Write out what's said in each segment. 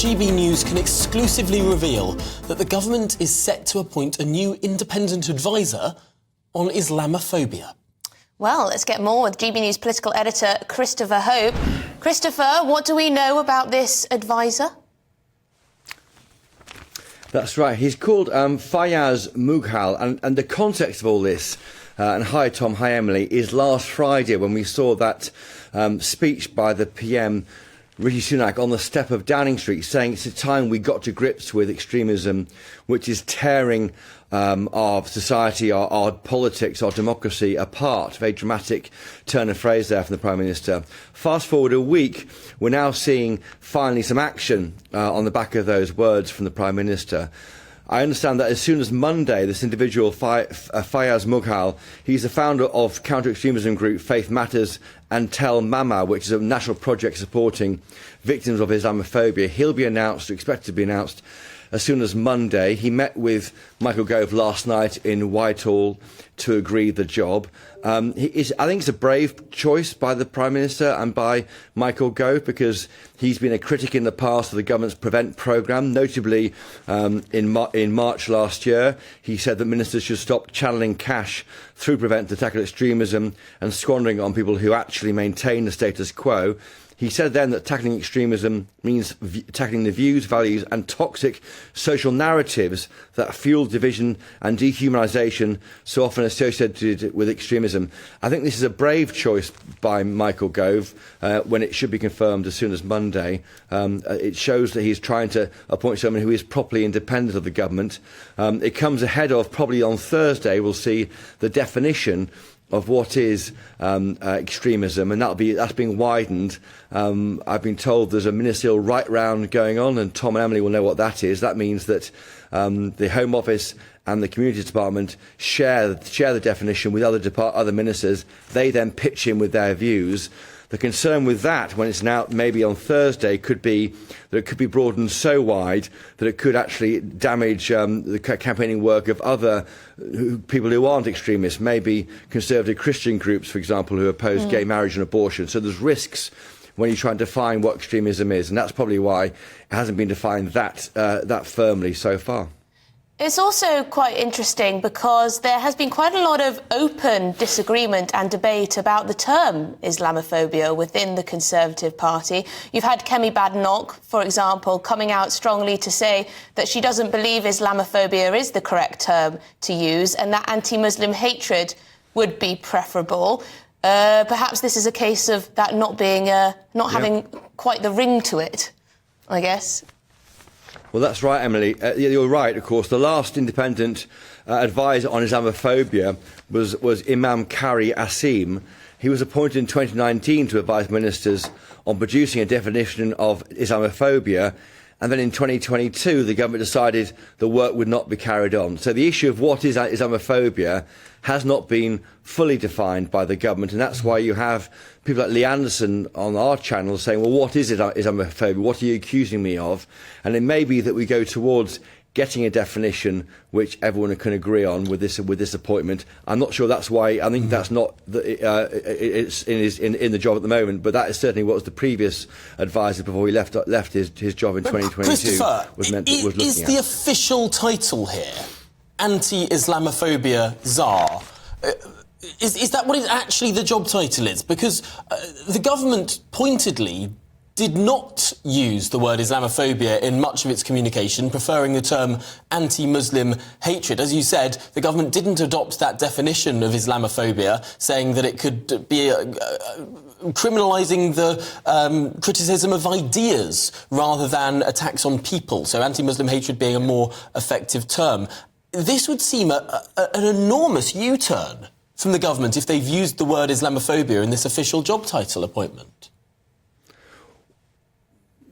GB News can exclusively reveal that the government is set to appoint a new independent advisor on Islamophobia. Well, let's get more with GB News political editor Christopher Hope. Christopher, what do we know about this advisor? That's right. He's called Fiyaz Mughal, and the context of all this, and hi Tom, hi Emily, is last Friday when we saw that speech by the PM Rishi Sunak on the step of Downing Street saying it's a time we got to grips with extremism, which is tearing our society, our politics, our democracy apart. Very dramatic turn of phrase there from the Prime Minister. Fast forward a week, we're now seeing finally some action on the back of those words from the Prime Minister. I understand that as soon as Monday, this individual, Fiyaz Mughal, he's the founder of counter-extremism group Faith Matters and Tell Mama, which is a national project supporting victims of Islamophobia. He'll be announced, or expected to be announced, as soon as Monday. He met with Michael Gove last night in Whitehall to agree the job. I think it's a brave choice by the Prime Minister and by Michael Gove, because he's been a critic in the past of the government's Prevent programme. Notably, in March last year, he said that ministers should stop channeling cash through Prevent to tackle extremism and squandering it on people who actually maintain the status quo. He said then that tackling extremism means tackling the views, values and toxic social narratives that fuel division and dehumanisation so often associated with extremism. I think this is a brave choice by Michael Gove when it should be confirmed as soon as Monday. It shows that he's trying to appoint someone who is properly independent of the government. It comes ahead of, probably on Thursday, we'll see the definition of what is extremism, and that's being widened. I've been told there's a ministerial right round going on, and Tom and Emily will know what that is. That means that the Home Office and the Communities Department share the definition with other ministers. They then pitch in with their views. The concern with that, when it's now maybe on Thursday, could be that it could be broadened so wide that it could actually damage the campaigning work of other people who aren't extremists, maybe conservative Christian groups, for example, who oppose gay marriage and abortion. So there's risks when you try and define what extremism is, and that's probably why it hasn't been defined that firmly so far. It's also quite interesting because there has been quite a lot of open disagreement and debate about the term Islamophobia within the Conservative Party. You've had Kemi Badenoch, for example, coming out strongly to say that she doesn't believe Islamophobia is the correct term to use and that anti-Muslim hatred would be preferable. Perhaps this is a case of that not having quite the ring to it, I guess. Well, that's right, Emily. You're right, of course. The last independent advisor on Islamophobia was Imam Kari Asim. He was appointed in 2019 to advise ministers on producing a definition of Islamophobia. And then in 2022, the government decided the work would not be carried on. So the issue of what is Islamophobia has not been fully defined by the government. And that's why you have people like Lee Anderson on our channel saying, well, what is Islamophobia? What are you accusing me of? And it may be that we go towards getting a definition which everyone can agree on with this appointment. I'm not sure that's why. I think that's not it's in the job at the moment, but that is certainly what was the previous advisor before he left his job in 2022. Christopher, was looking is the official title here anti-Islamophobia Tsar? Is that what actually the job title is? Because the government pointedly did not use the word Islamophobia in much of its communication, preferring the term anti-Muslim hatred. As you said, the government didn't adopt that definition of Islamophobia, saying that it could be criminalising the criticism of ideas rather than attacks on people, so anti-Muslim hatred being a more effective term. This would seem an enormous U-turn from the government if they've used the word Islamophobia in this official job title appointment.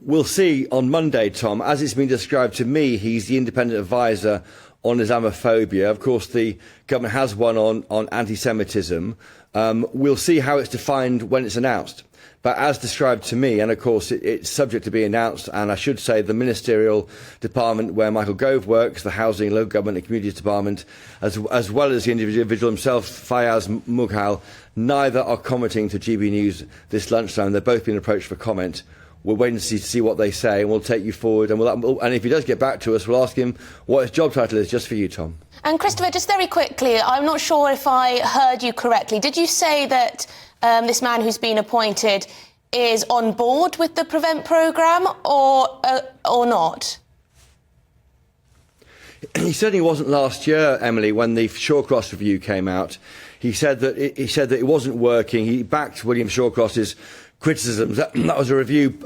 We'll see on Monday, Tom. As it's been described to me, he's the independent advisor on Islamophobia. Of course, the government has one on anti-Semitism. We'll see how it's defined when it's announced. But as described to me, and of course it's subject to be announced, and I should say the ministerial department where Michael Gove works, the Housing, Local Government and Communities Department, as well as the individual himself, Fiyaz Mughal, neither are commenting to GB News this lunchtime. They've both been approached for comment. we'll wait and see what they say, and we'll take you forward. And if he does get back to us, we'll ask him what his job title is, just for you, Tom. And Christopher, just very quickly, I'm not sure if I heard you correctly. Did you say that this man who's been appointed is on board with the Prevent programme or not? He certainly wasn't last year, Emily, when the Shawcross review came out. He said that it wasn't working. He backed William Shawcross's criticisms. That was a review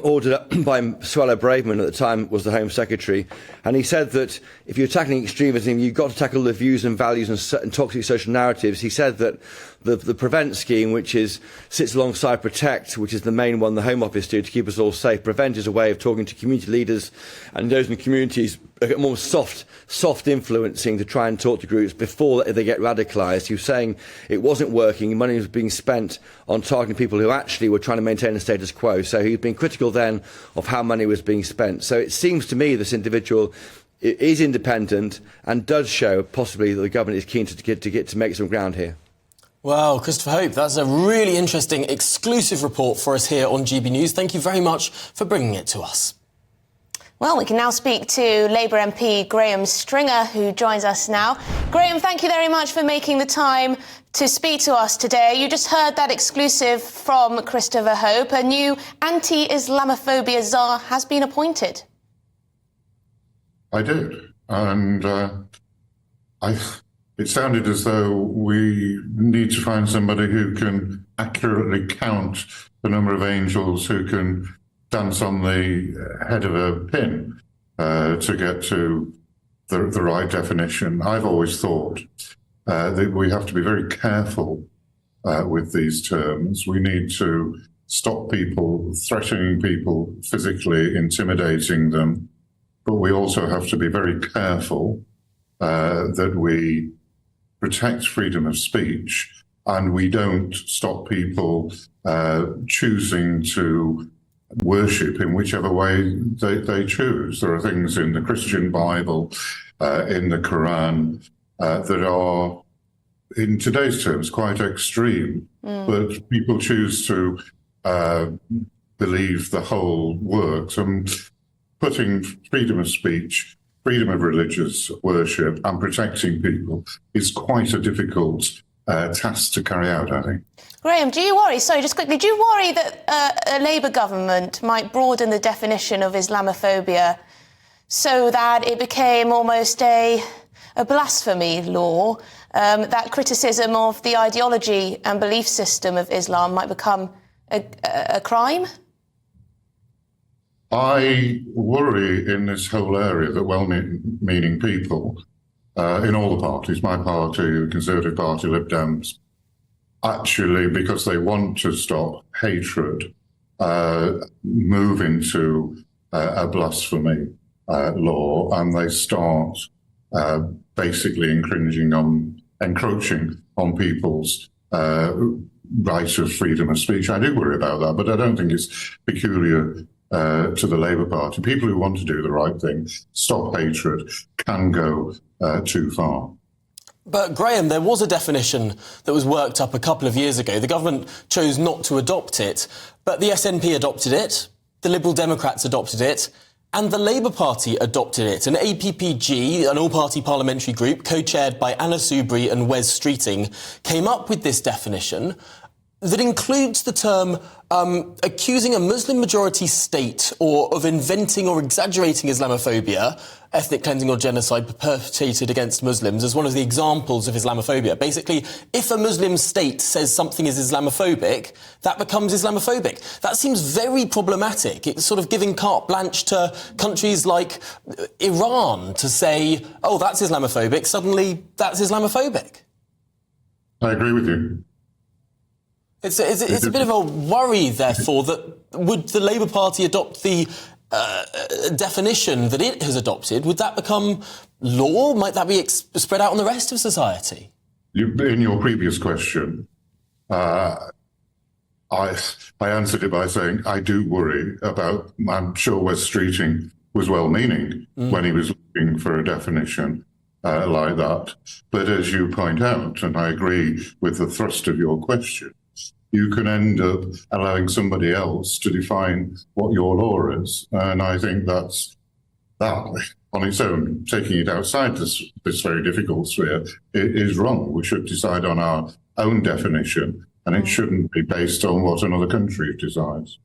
ordered by Suella Braverman, at the time was the Home Secretary, and he said that if you're tackling extremism, you've got to tackle the views and values and toxic social narratives. He said that the Prevent scheme, which sits alongside Protect, which is the main one the Home Office do to keep us all safe. Prevent is a way of talking to community leaders and those in communities, more soft influencing, to try and talk to groups before they get radicalised. He was saying it wasn't working, money was being spent on targeting people who actually were trying to maintain the status quo. So he'd been critical then of how money was being spent. So it seems to me this individual is independent and does show possibly that the government is keen to make some ground here. Well, Christopher Hope, that's a really interesting exclusive report for us here on GB News. Thank you very much for bringing it to us. Well, we can now speak to Labour MP Graham Stringer, who joins us now. Graham, thank you very much for making the time to speak to us today. You just heard that exclusive from Christopher Hope. A new anti-Islamophobia czar has been appointed. I did, and it sounded as though we need to find somebody who can accurately count the number of angels who can dance on the head of a pin to get to the right definition. I've always thought that we have to be very careful with these terms. We need to stop people threatening people physically, intimidating them, but we also have to be very careful that we protect freedom of speech and we don't stop people choosing to worship in whichever way they choose. There are things in the Christian Bible, in the Quran, that are, in today's terms, quite extreme, but people choose to believe the whole works. And putting freedom of speech, freedom of religious worship and protecting people is quite a difficult task to carry out, I think. Graham, do you worry, sorry, just quickly, do you worry that a Labour government might broaden the definition of Islamophobia so that it became almost a blasphemy law, that criticism of the ideology and belief system of Islam might become a crime? I worry in this whole area that well-meaning people in all the parties, my party, the Conservative Party, Lib Dems, actually, because they want to stop hatred, move into a blasphemy law, and they start basically encroaching on people's right of freedom of speech. I do worry about that, but I don't think it's peculiar to the Labour Party. People who want to do the right thing, stop hatred, can go too far. But, Graham, there was a definition that was worked up a couple of years ago. The government chose not to adopt it, but the SNP adopted it, the Liberal Democrats adopted it, and the Labour Party adopted it. An APPG, an all-party parliamentary group, co-chaired by Anna Soubry and Wes Streeting, came up with this definition that includes the term accusing a Muslim-majority state or of inventing or exaggerating Islamophobia, ethnic cleansing or genocide perpetrated against Muslims, as one of the examples of Islamophobia. Basically, if a Muslim state says something is Islamophobic, that becomes Islamophobic. That seems very problematic. It's sort of giving carte blanche to countries like Iran to say, oh, that's Islamophobic, suddenly that's Islamophobic. I agree with you. It's a bit of a worry, therefore, that would the Labour Party adopt the definition that it has adopted? Would that become law? Might that be spread out on the rest of society? In your previous question, I answered it by saying I do worry about, I'm sure Wes Streeting was well-meaning when he was looking for a definition like that. But as you point out, and I agree with the thrust of your question, you can end up allowing somebody else to define what your law is. And I think that on its own, taking it outside this very difficult sphere, is wrong. We should decide on our own definition, and it shouldn't be based on what another country decides.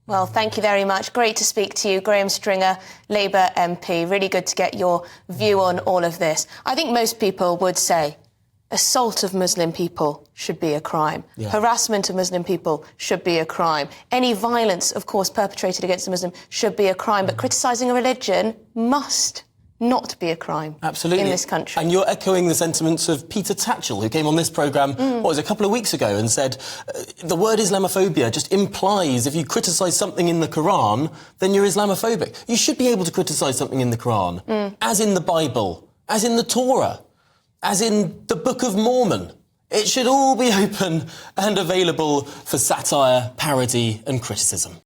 Well, thank you very much. Great to speak to you, Graham Stringer, Labour MP. Really good to get your view on all of this. I think most people would say assault of Muslim people should be a crime. Yeah. Harassment of Muslim people should be a crime. Any violence, of course, perpetrated against a Muslim should be a crime. But criticising a religion must not be a crime. Absolutely. In this country. And you're echoing the sentiments of Peter Tatchell, who came on this programme, a couple of weeks ago, and said the word Islamophobia just implies if you criticise something in the Quran, then you're Islamophobic. You should be able to criticise something in the Quran, as in the Bible, as in the Torah, as in the Book of Mormon. It should all be open and available for satire, parody and criticism.